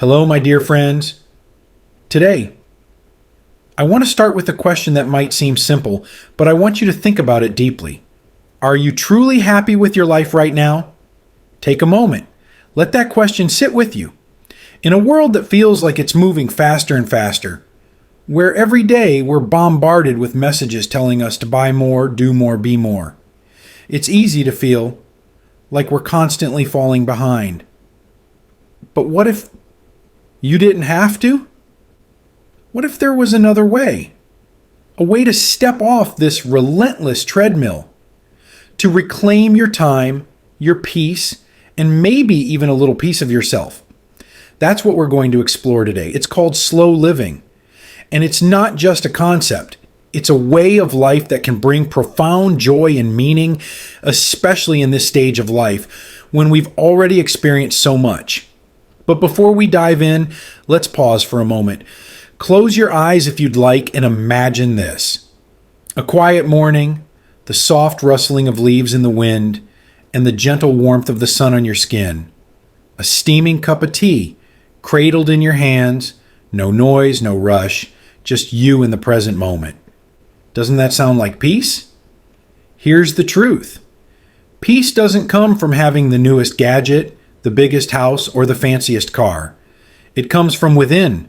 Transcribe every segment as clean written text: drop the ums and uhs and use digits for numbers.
Hello, my dear friends. Today, I want to start with a question that might seem simple, but I want you to think about it deeply. Are you truly happy with your life right now? Take a moment. Let that question sit with you. In a world that feels like it's moving faster and faster, where every day we're bombarded with messages telling us to buy more, do more, be more, it's easy to feel like we're constantly falling behind. But what if you didn't have to? What if there was another way? A way to step off this relentless treadmill, to reclaim your time, your peace, and maybe even a little piece of yourself. That's what we're going to explore today. It's called slow living. And it's not just a concept. It's a way of life that can bring profound joy and meaning, especially in this stage of life when we've already experienced so much. But before we dive in, let's pause for a moment. Close your eyes if you'd like and imagine this. A quiet morning, the soft rustling of leaves in the wind, and the gentle warmth of the sun on your skin. A steaming cup of tea, cradled in your hands, no noise, no rush, just you in the present moment. Doesn't that sound like peace? Here's the truth. Peace doesn't come from having the newest gadget, the biggest house, or the fanciest car. It comes from within.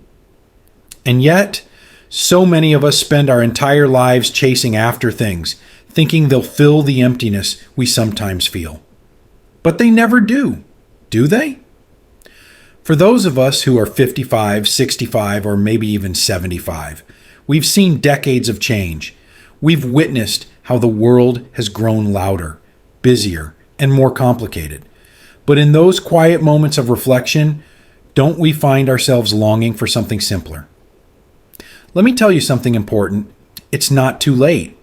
And yet, so many of us spend our entire lives chasing after things, thinking they'll fill the emptiness we sometimes feel. But they never do they? For those of us who are 55, 65, or maybe even 75, we've seen decades of change. We've witnessed how the world has grown louder, busier, and more complicated. But in those quiet moments of reflection, don't we find ourselves longing for something simpler? Let me tell you something important. It's not too late.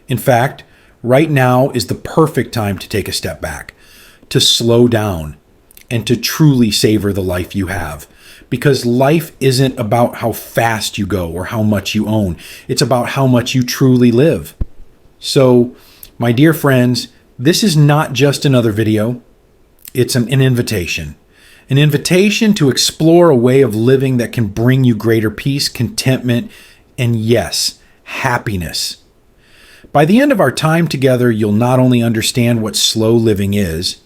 In fact, right now is the perfect time to take a step back, to slow down, and to truly savor the life you have. Because life isn't about how fast you go or how much you own. It's about how much you truly live. So, my dear friends, this is not just another video. It's an invitation. An invitation to explore a way of living that can bring you greater peace, contentment, and yes, happiness. By the end of our time together, you'll not only understand what slow living is,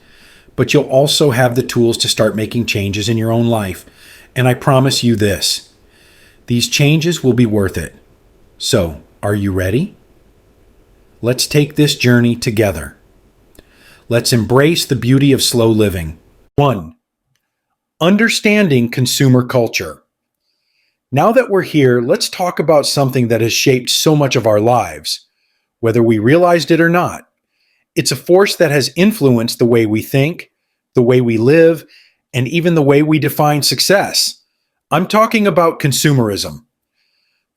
but you'll also have the tools to start making changes in your own life. And I promise you this, these changes will be worth it. So, are you ready? Let's take this journey together. Let's embrace the beauty of slow living. 1. Understanding consumer culture. Now that we're here, let's talk about something that has shaped so much of our lives, whether we realized it or not. It's a force that has influenced the way we think, the way we live, and even the way we define success. I'm talking about consumerism.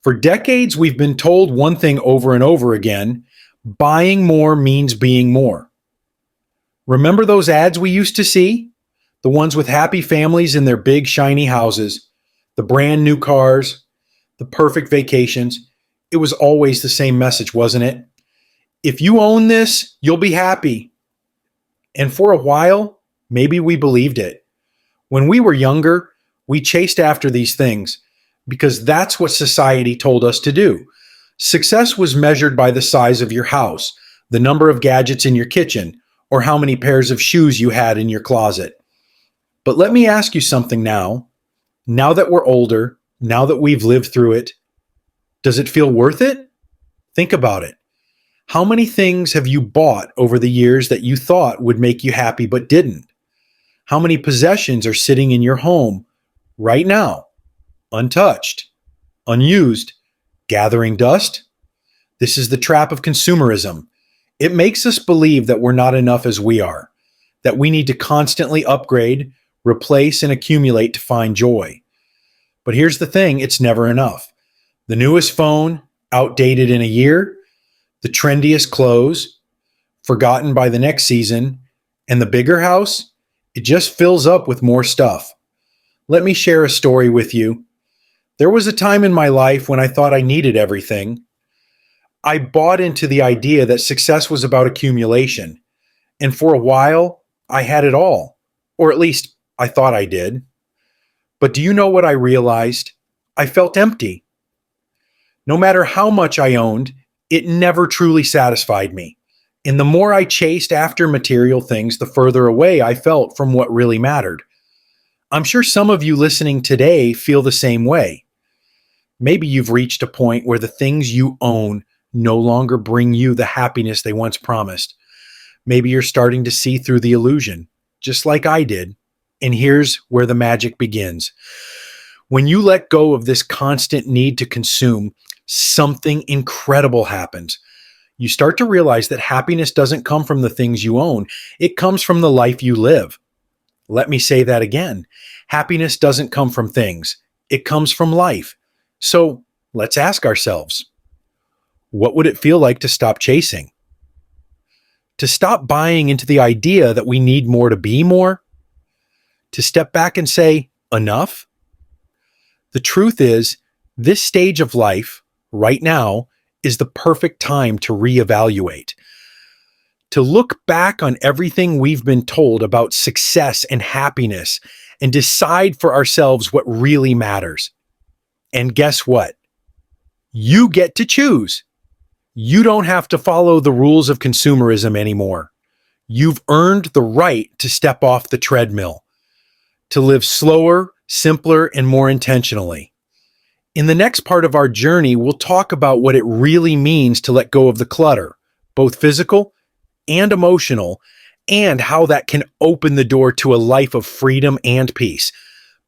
For decades, we've been told one thing over and over again: buying more means being more. Remember those ads we used to see? The ones with happy families in their big, shiny houses, the brand new cars, the perfect vacations. It was always the same message, wasn't it? If you own this, you'll be happy. And for a while, maybe we believed it. When we were younger, we chased after these things because that's what society told us to do. Success was measured by the size of your house, the number of gadgets in your kitchen, or how many pairs of shoes you had in your closet. But let me ask you something now. Now that we're older, now that we've lived through it, does it feel worth it? Think about it. How many things have you bought over the years that you thought would make you happy but didn't? How many possessions are sitting in your home right now, untouched, unused, gathering dust? This is the trap of consumerism. It makes us believe that we're not enough as we are, that we need to constantly upgrade, replace, and accumulate to find joy. But here's the thing, it's never enough. The newest phone, outdated in a year, the trendiest clothes, forgotten by the next season, and the bigger house, it just fills up with more stuff. Let me share a story with you. There was a time in my life when I thought I needed everything. I bought into the idea that success was about accumulation. And for a while, I had it all. Or at least I thought I did. But do you know what I realized? I felt empty. No matter how much I owned, it never truly satisfied me. And the more I chased after material things, the further away I felt from what really mattered. I'm sure some of you listening today feel the same way. Maybe you've reached a point where the things you own no longer bring you the happiness they once promised. Maybe you're starting to see through the illusion, just like I did. And here's where the magic begins. When you let go of this constant need to consume, something incredible happens. You start to realize that happiness doesn't come from the things you own, it comes from the life you live. Let me say that again. Happiness doesn't come from things, it comes from life. So let's ask ourselves, what would it feel like to stop chasing? To stop buying into the idea that we need more to be more? To step back and say, enough? The truth is, this stage of life, right now, is the perfect time to reevaluate. To look back on everything we've been told about success and happiness and decide for ourselves what really matters. And guess what? You get to choose. You don't have to follow the rules of consumerism anymore. You've earned the right to step off the treadmill, to live slower, simpler, and more intentionally. In the next part of our journey, we'll talk about what it really means to let go of the clutter, both physical and emotional, and how that can open the door to a life of freedom and peace.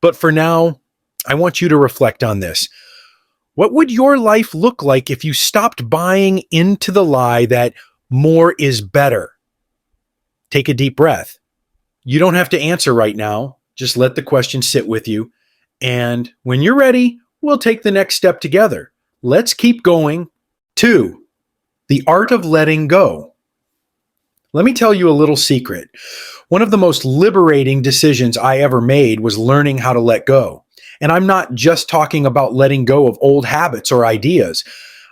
But for now, I want you to reflect on this. What would your life look like if you stopped buying into the lie that more is better? Take a deep breath. You don't have to answer right now. Just let the question sit with you. And when you're ready, we'll take the next step together. Let's keep going. 2. The art of letting go. Let me tell you a little secret. One of the most liberating decisions I ever made was learning how to let go. And I'm not just talking about letting go of old habits or ideas.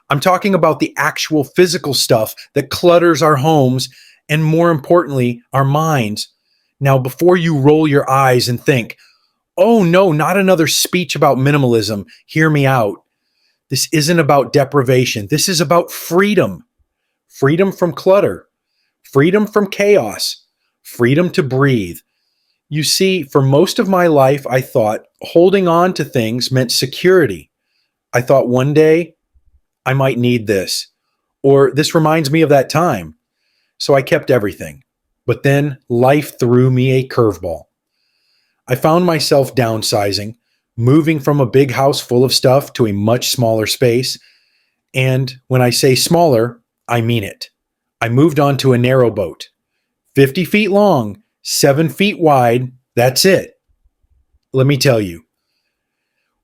I'm talking about the actual physical stuff that clutters our homes and, more importantly, our minds. Now, before you roll your eyes and think, oh no, not another speech about minimalism, hear me out. This isn't about deprivation. This is about freedom. Freedom from clutter. Freedom from chaos. Freedom to breathe. You see, for most of my life, I thought holding on to things meant security. I thought one day I might need this, or this reminds me of that time. So I kept everything. But then life threw me a curveball. I found myself downsizing, moving from a big house full of stuff to a much smaller space. And when I say smaller, I mean it. I moved on to a narrow boat, 50 feet long, 7 feet wide. That's it. Let me tell you,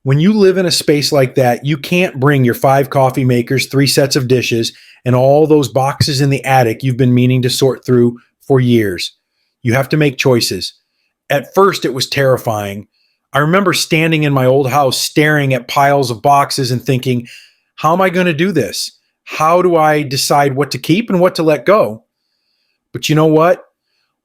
when you live in a space like that, you can't bring your 5 coffee makers, 3 sets of dishes, and all those boxes in the attic you've been meaning to sort through for years. You have to make choices. At first, it was terrifying. I remember standing in my old house staring at piles of boxes and thinking, how am I going to do this? How do I decide what to keep and what to let go? But you know what?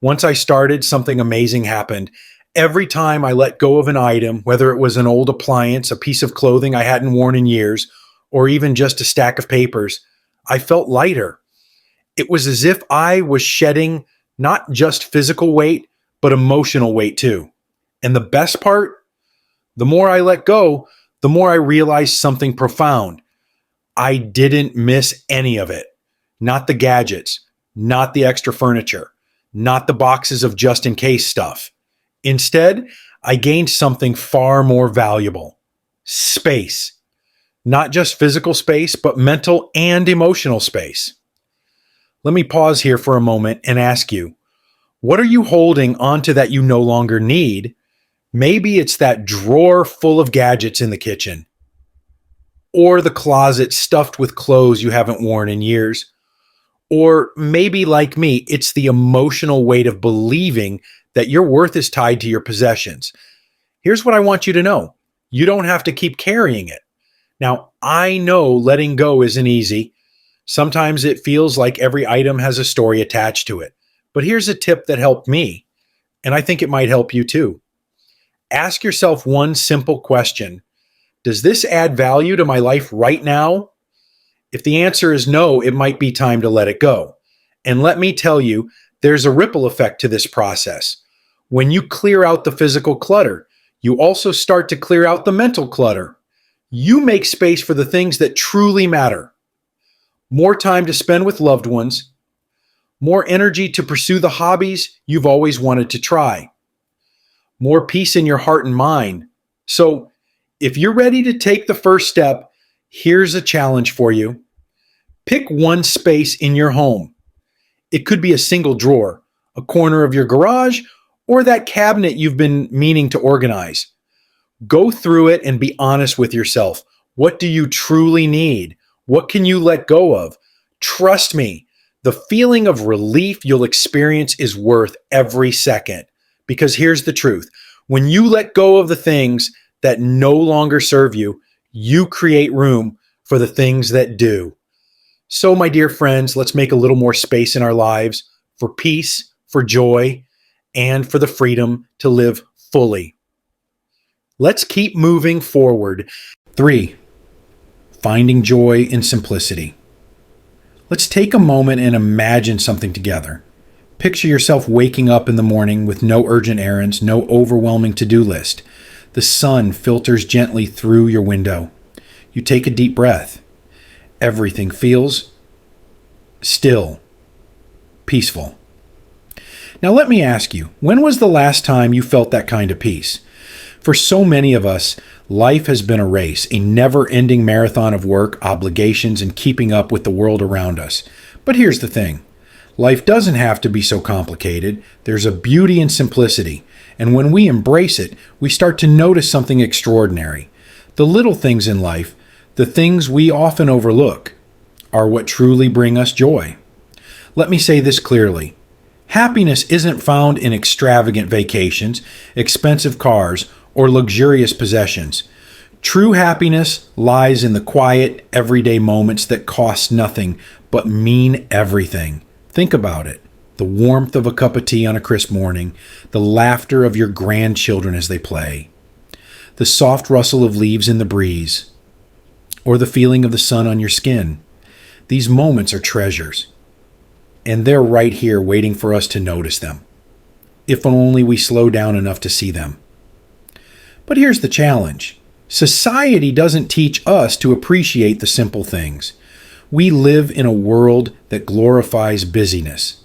Once I started, something amazing happened. Every time I let go of an item, whether it was an old appliance, a piece of clothing I hadn't worn in years, or even just a stack of papers, I felt lighter. It was as if I was shedding not just physical weight, but emotional weight too. And the best part, the more I let go, the more I realized something profound. I didn't miss any of it. Not the gadgets, not the extra furniture, not the boxes of just in case stuff. Instead, I gained something far more valuable. Space. Not just physical space, but mental and emotional space. Let me pause here for a moment and ask you, what are you holding onto that you no longer need? Maybe it's that drawer full of gadgets in the kitchen, or the closet stuffed with clothes you haven't worn in years. Or maybe, like me, it's the emotional weight of believing that your worth is tied to your possessions. Here's what I want you to know. You don't have to keep carrying it. Now, I know letting go isn't easy. Sometimes it feels like every item has a story attached to it. But here's a tip that helped me, and I think it might help you too. Ask yourself one simple question. Does this add value to my life right now? If the answer is no, it might be time to let it go. And let me tell you, there's a ripple effect to this process. When you clear out the physical clutter, you also start to clear out the mental clutter. You make space for the things that truly matter. More time to spend with loved ones, more energy to pursue the hobbies you've always wanted to try, more peace in your heart and mind. So, if you're ready to take the first step, here's a challenge for you. Pick one space in your home. It could be a single drawer, a corner of your garage, or that cabinet you've been meaning to organize. Go through it and be honest with yourself. What do you truly need? What can you let go of? Trust me, the feeling of relief you'll experience is worth every second. Because here's the truth. When you let go of the things that no longer serve you, you create room for the things that do. So, my dear friends, let's make a little more space in our lives for peace, for joy, and for the freedom to live fully. Let's keep moving forward. 3. Finding joy in simplicity. Let's take a moment and imagine something together. Picture yourself waking up in the morning with no urgent errands, no overwhelming to-do list. The sun filters gently through your window. You take a deep breath. Everything feels still, peaceful. Now let me ask you, when was the last time you felt that kind of peace? For so many of us, life has been a race, a never-ending marathon of work, obligations, and keeping up with the world around us. But here's the thing. Life doesn't have to be so complicated. There's a beauty in simplicity. And when we embrace it, we start to notice something extraordinary. The little things in life, the things we often overlook, are what truly bring us joy. Let me say this clearly. Happiness isn't found in extravagant vacations, expensive cars, or luxurious possessions. True happiness lies in the quiet, everyday moments that cost nothing but mean everything. Think about it. The warmth of a cup of tea on a crisp morning, the laughter of your grandchildren as they play, the soft rustle of leaves in the breeze, or the feeling of the sun on your skin. These moments are treasures, and they're right here waiting for us to notice them, if only we slow down enough to see them. But here's the challenge. Society doesn't teach us to appreciate the simple things. We live in a world that glorifies busyness,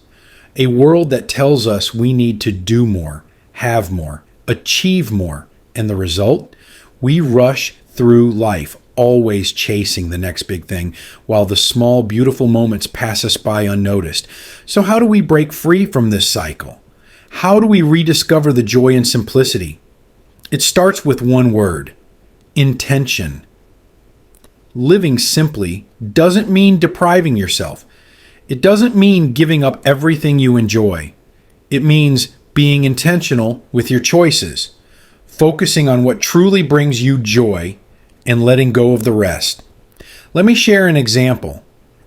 a world that tells us we need to do more, have more, achieve more, and the result? We rush through life, always chasing the next big thing, while the small, beautiful moments pass us by unnoticed. So how do we break free from this cycle? How do we rediscover the joy and simplicity? It starts with one word: intention. Living simply doesn't mean depriving yourself. It doesn't mean giving up everything you enjoy. It means being intentional with your choices, focusing on what truly brings you joy, and letting go of the rest. Let me share an example.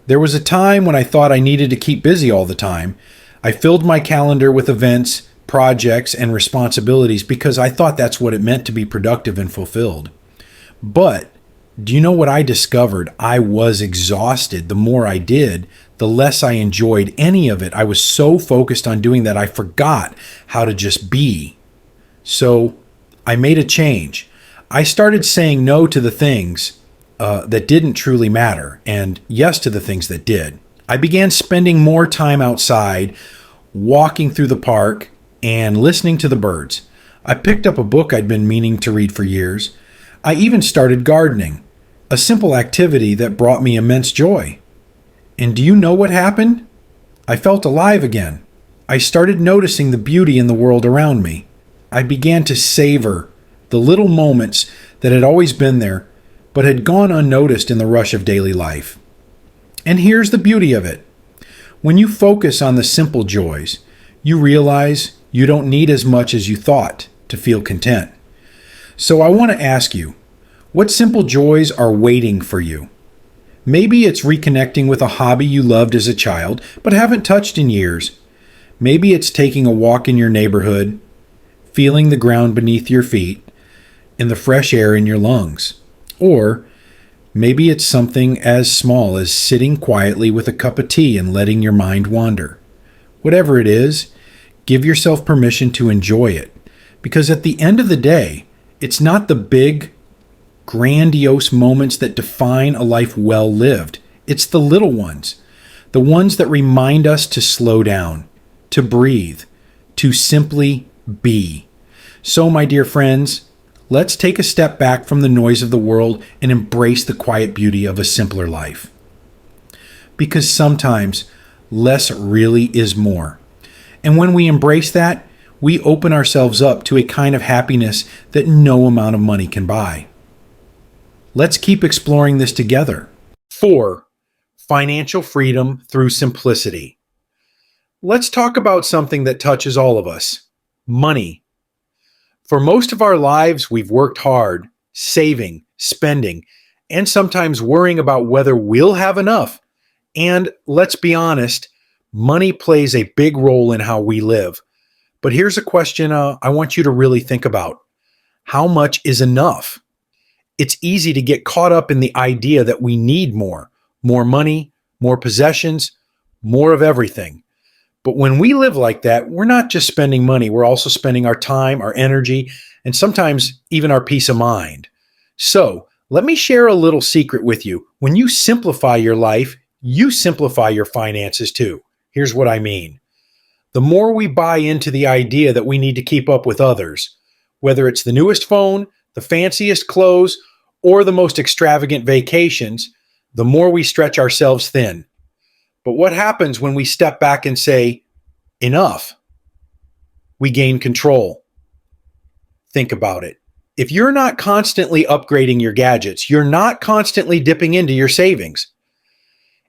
There was a time when I thought I needed to keep busy all the time. I filled my calendar with events, projects, and responsibilities because I thought that's what it meant to be productive and fulfilled. But do you know what I discovered? I was exhausted. The more I did, the less I enjoyed any of it. I was so focused on doing that I forgot how to just be. So I made a change. I started saying no to the things that didn't truly matter and yes to the things that did. I began spending more time outside, walking through the park, and listening to the birds. I picked up a book I'd been meaning to read for years. I even started gardening, a simple activity that brought me immense joy. And do you know what happened? I felt alive again. I started noticing the beauty in the world around me. I began to savor the little moments that had always been there, but had gone unnoticed in the rush of daily life. And here's the beauty of it. When you focus on the simple joys, you realize you don't need as much as you thought to feel content. So I want to ask you, what simple joys are waiting for you? Maybe it's reconnecting with a hobby you loved as a child but haven't touched in years. Maybe it's taking a walk in your neighborhood, feeling the ground beneath your feet and the fresh air in your lungs. Or maybe it's something as small as sitting quietly with a cup of tea and letting your mind wander. Whatever it is, give yourself permission to enjoy it. Because at the end of the day, it's not the big, grandiose moments that define a life well lived. It's the little ones, the ones that remind us to slow down, to breathe, to simply be. So, my dear friends, let's take a step back from the noise of the world and embrace the quiet beauty of a simpler life. Because sometimes less really is more. And when we embrace that, we open ourselves up to a kind of happiness that no amount of money can buy. Let's keep exploring this together. 4. Financial freedom through simplicity. Let's talk about something that touches all of us: money. For most of our lives, we've worked hard, saving, spending, and sometimes worrying about whether we'll have enough. And let's be honest, money plays a big role in how we live. But here's a question I want you to really think about. How much is enough? It's easy to get caught up in the idea that we need more money, more possessions, more of everything. But when we live like that, we're not just spending money, we're also spending our time, our energy, and sometimes even our peace of mind. So, let me share a little secret with you. When you simplify your life, you simplify your finances too. Here's what I mean. The more we buy into the idea that we need to keep up with others, whether it's the newest phone, the fanciest clothes, or the most extravagant vacations, the more we stretch ourselves thin. But what happens when we step back and say, enough? We gain control. Think about it. If you're not constantly upgrading your gadgets, you're not constantly dipping into your savings.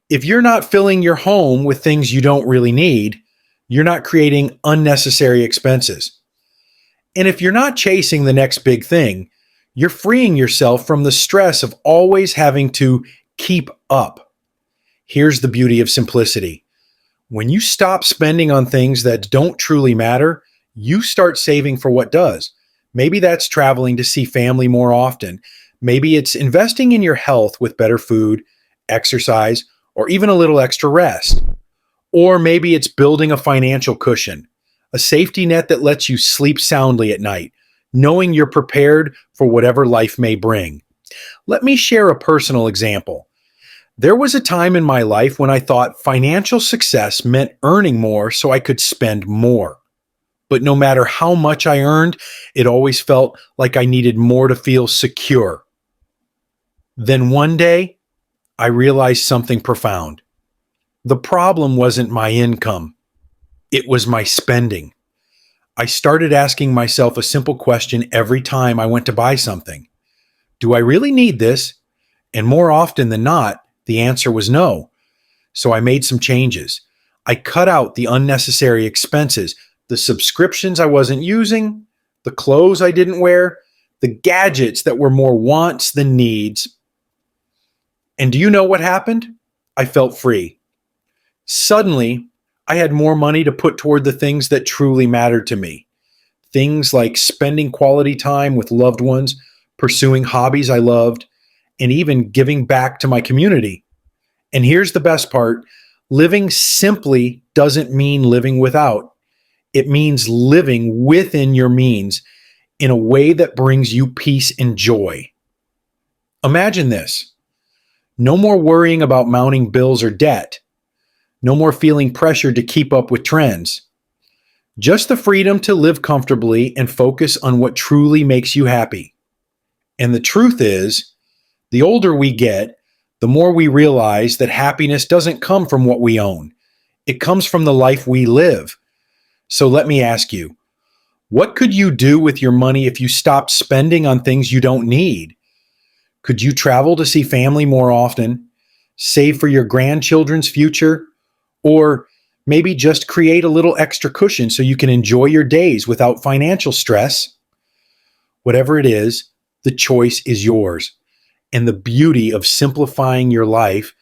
If you're not filling your home with things you don't really need, you're not creating unnecessary expenses. And if you're not chasing the next big thing, you're freeing yourself from the stress of always having to keep up. Here's the beauty of simplicity. When you stop spending on things that don't truly matter, you start saving for what does. Maybe that's traveling to see family more often. Maybe it's investing in your health with better food, exercise, or even a little extra rest. Or maybe it's building a financial cushion, a safety net that lets you sleep soundly at night, knowing you're prepared for whatever life may bring. Let me share a personal example. There was a time in my life when I thought financial success meant earning more so I could spend more. But no matter how much I earned, it always felt like I needed more to feel secure. Then one day, I realized something profound. The problem wasn't my income. It was my spending. I started asking myself a simple question every time I went to buy something. Do I really need this? And more often than not, the answer was no. So I made some changes. I cut out the unnecessary expenses, the subscriptions I wasn't using, the clothes I didn't wear, the gadgets that were more wants than needs. And do you know what happened? I felt free. Suddenly, I had more money to put toward the things that truly mattered to me. Things like spending quality time with loved ones, pursuing hobbies I loved, and even giving back to my community. And here's the best part. Living simply doesn't mean living without. It means living within your means in a way that brings you peace and joy. Imagine this. No more worrying about mounting bills or debt. No more feeling pressured to keep up with trends. Just the freedom to live comfortably and focus on what truly makes you happy. And the truth is, the older we get, the more we realize that happiness doesn't come from what we own. It comes from the life we live. So let me ask you, what could you do with your money if you stopped spending on things you don't need? Could you travel to see family more often, save for your grandchildren's future, or maybe just create a little extra cushion so you can enjoy your days without financial stress? Whatever it is, the choice is yours. And the beauty of simplifying your life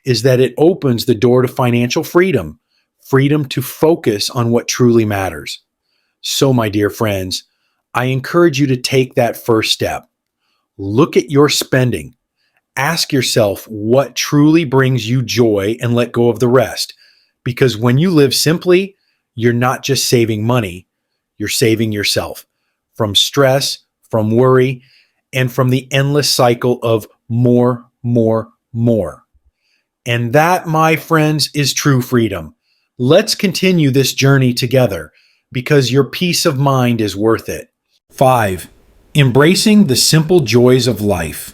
is that it opens the door to financial freedom, freedom to focus on what truly matters. So, my dear friends, I encourage you to take that first step. Look at your spending. Ask yourself what truly brings you joy and let go of the rest. Because when you live simply, you're not just saving money, you're saving yourself from stress, from worry, and from the endless cycle of more, more, more. And that, my friends, is true freedom. Let's continue this journey together because your peace of mind is worth it. 5. Embracing the simple joys of life.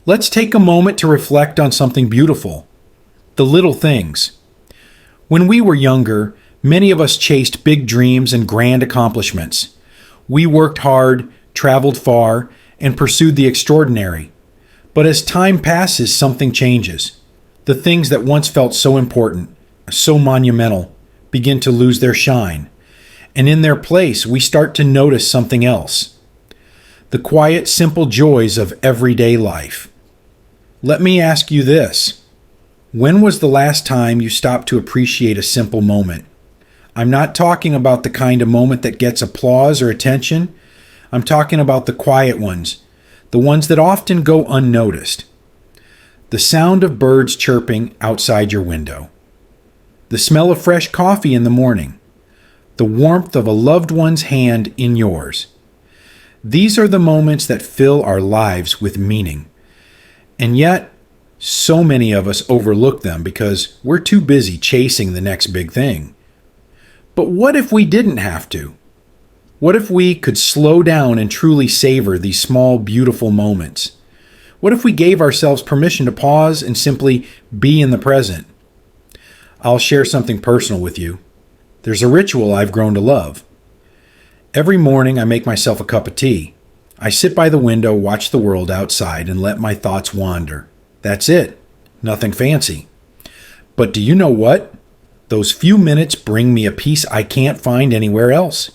Let's take a moment to reflect on something beautiful. The little things. When we were younger, many of us chased big dreams and grand accomplishments. We worked hard, traveled far, and pursued the extraordinary. But as time passes, something changes. The things that once felt so important, so monumental, begin to lose their shine. And in their place, we start to notice something else. The quiet, simple joys of everyday life. Let me ask you this. When was the last time you stopped to appreciate a simple moment? I'm not talking about the kind of moment that gets applause or attention. I'm talking about the quiet ones, the ones that often go unnoticed. The sound of birds chirping outside your window. The smell of fresh coffee in the morning. The warmth of a loved one's hand in yours. These are the moments that fill our lives with meaning. And yet, so many of us overlook them because we're too busy chasing the next big thing. But what if we didn't have to? What if we could slow down and truly savor these small, beautiful moments? What if we gave ourselves permission to pause and simply be in the present? I'll share something personal with you. There's a ritual I've grown to love. Every morning I make myself a cup of tea. I sit by the window, watch the world outside, and let my thoughts wander. That's it. Nothing fancy. But do you know what? Those few minutes bring me a peace I can't find anywhere else.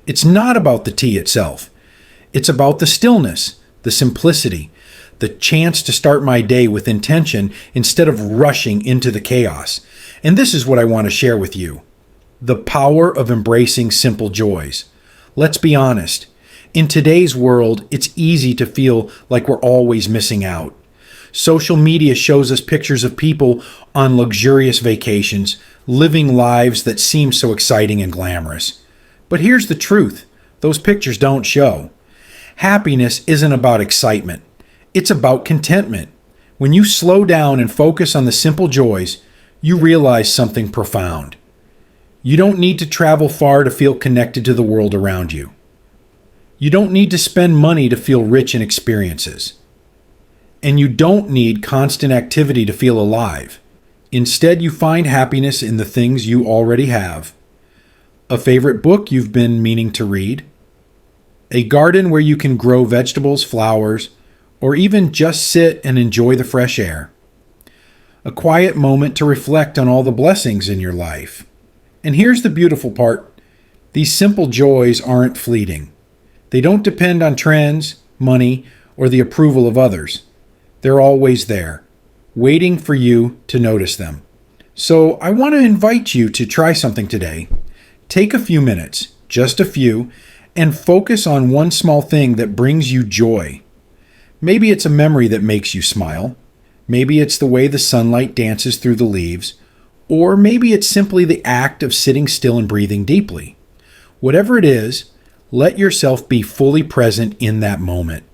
It's not about the tea itself. It's about the stillness, the simplicity, the chance to start my day with intention instead of rushing into the chaos. And this is what I want to share with you. The power of embracing simple joys. Let's be honest. In today's world, it's easy to feel like we're always missing out. Social media shows us pictures of people on luxurious vacations, living lives that seem so exciting and glamorous. But here's the truth. Those pictures don't show. Happiness isn't about excitement. It's about contentment. When you slow down and focus on the simple joys, you realize something profound. You don't need to travel far to feel connected to the world around you. You don't need to spend money to feel rich in experiences. And you don't need constant activity to feel alive. Instead, you find happiness in the things you already have. A favorite book you've been meaning to read. A garden where you can grow vegetables, flowers, or even just sit and enjoy the fresh air. A quiet moment to reflect on all the blessings in your life. And here's the beautiful part. These simple joys aren't fleeting. They don't depend on trends, money, or the approval of others. They're always there, waiting for you to notice them. So I want to invite you to try something today. Take a few minutes, just a few, and focus on one small thing that brings you joy. Maybe it's a memory that makes you smile. Maybe it's the way the sunlight dances through the leaves. Or maybe it's simply the act of sitting still and breathing deeply. Whatever it is, let yourself be fully present in that moment.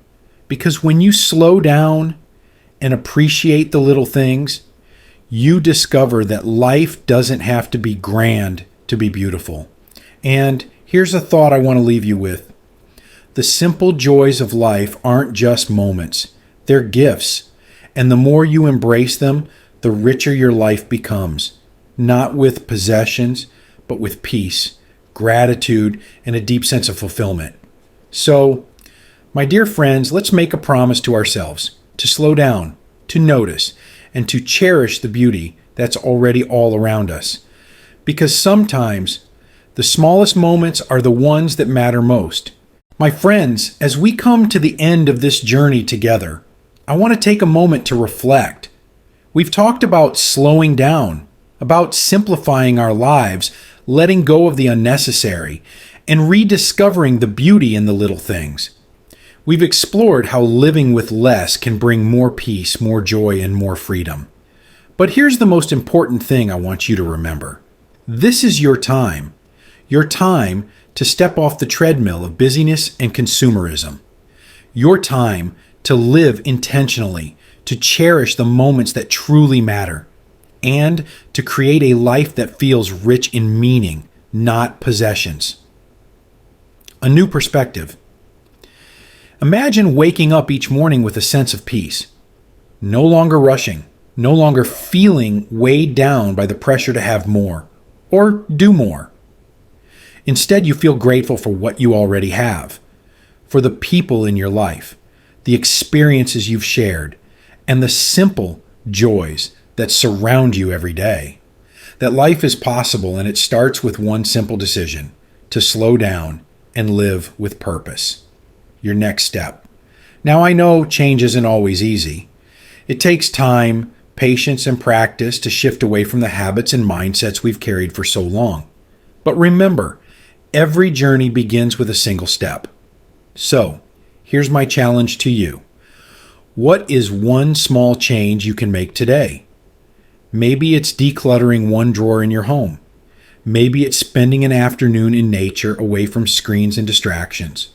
Because when you slow down and appreciate the little things, you discover that life doesn't have to be grand to be beautiful. And here's a thought I want to leave you with. The simple joys of life aren't just moments. They're gifts. And the more you embrace them, the richer your life becomes. Not with possessions, but with peace, gratitude, and a deep sense of fulfillment. So, my dear friends, let's make a promise to ourselves to slow down, to notice, and to cherish the beauty that's already all around us. Because sometimes the smallest moments are the ones that matter most. My friends, as we come to the end of this journey together, I want to take a moment to reflect. We've talked about slowing down, about simplifying our lives, letting go of the unnecessary, and rediscovering the beauty in the little things. We've explored how living with less can bring more peace, more joy, and more freedom. But here's the most important thing I want you to remember. This is your time to step off the treadmill of busyness and consumerism. Your time to live intentionally, to cherish the moments that truly matter, and to create a life that feels rich in meaning, not possessions. A new perspective. Imagine waking up each morning with a sense of peace. No longer rushing, no longer feeling weighed down by the pressure to have more or do more. Instead, you feel grateful for what you already have, for the people in your life, the experiences you've shared, and the simple joys that surround you every day. That life is possible, and it starts with one simple decision: to slow down and live with purpose. Your next step. Now, I know change isn't always easy. It takes time, patience, and practice to shift away from the habits and mindsets we've carried for so long. But remember, every journey begins with a single step. So, here's my challenge to you. What is one small change you can make today? Maybe it's decluttering one drawer in your home. Maybe it's spending an afternoon in nature away from screens and distractions.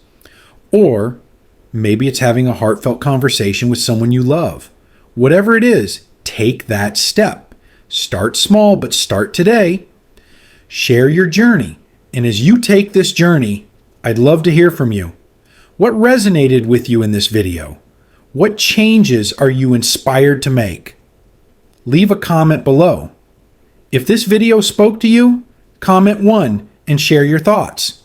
Or maybe it's having a heartfelt conversation with someone you love. Whatever it is, take that step. Start small, but start today. Share your journey. And as you take this journey, I'd love to hear from you. What resonated with you in this video? What changes are you inspired to make? Leave a comment below. If this video spoke to you, comment 1 and share your thoughts.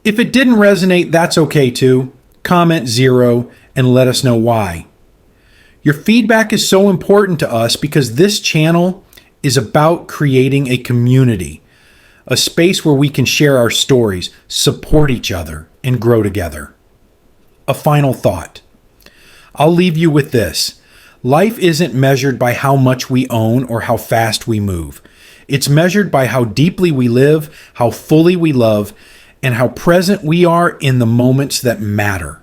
If it didn't resonate, that's okay too. Comment 0 and let us know why. Your feedback is so important to us because this channel is about creating a community, a space where we can share our stories, support each other, and grow together. A final thought. I'll leave you with this. Life isn't measured by how much we own or how fast we move. It's measured by how deeply we live, how fully we love, and how present we are in the moments that matter.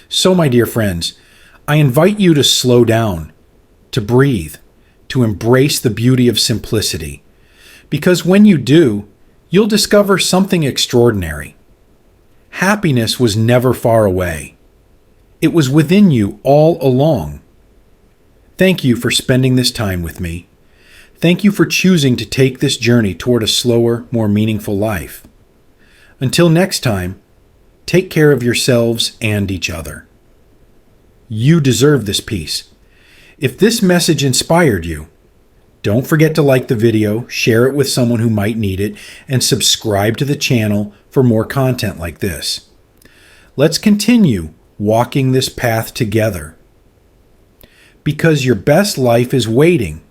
So, my dear friends, I invite you to slow down, to breathe, to embrace the beauty of simplicity. Because when you do, you'll discover something extraordinary. Happiness was never far away. It was within you all along. Thank you for spending this time with me. Thank you for choosing to take this journey toward a slower, more meaningful life. Until next time, take care of yourselves and each other. You deserve this peace. If this message inspired you, don't forget to like the video, share it with someone who might need it, and subscribe to the channel for more content like this. Let's continue walking this path together. Because your best life is waiting